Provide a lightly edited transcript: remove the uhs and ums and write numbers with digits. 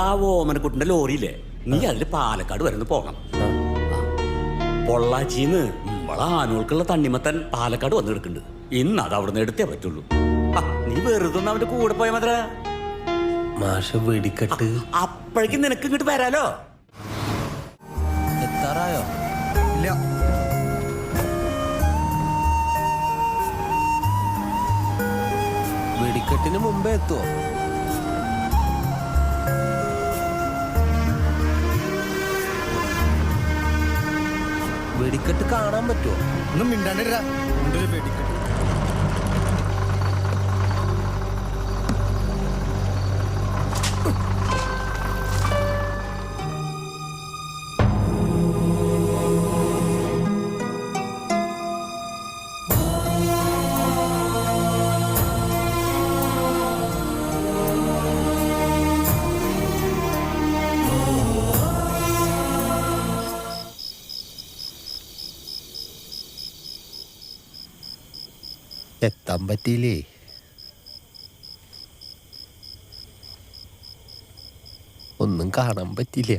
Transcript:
ആ ഓമനക്കുട്ടിന്റെ ലോറിയില്ലേ, നീ അതില് പാലക്കാട് വരെ പോകണം. പൊള്ളാച്ചിന്ന് നമ്മളെ ആനകൾക്കുള്ള തണ്ണിമത്തൻ പാലക്കാട് വന്ന് എടുക്കുന്നുണ്ട്. ഇന്ന് അത് അവിടെ നിന്ന് എടുത്തേ പറ്റുള്ളൂ. നീ വെറുതെ അവന്റെ കൂടെ പോയ മാത്ര മാഷ വെടിക്കെട്ട് അപ്പോഴേക്കും നിനക്ക് ഇങ്ങോട്ട് വരാലോ. എത്താറായോ? ഇല്ല. വെടിക്കെട്ടിന് മുമ്പേ എത്തുവോ? വെടിക്കെട്ട് കാണാൻ പറ്റുമോ? ഒന്നും മിണ്ടാണ്ടിരാ. വെടിക്കെട്ട് എത്താൻ പറ്റിയില്ലേ? ഒന്നും കാണാൻ പറ്റില്ല.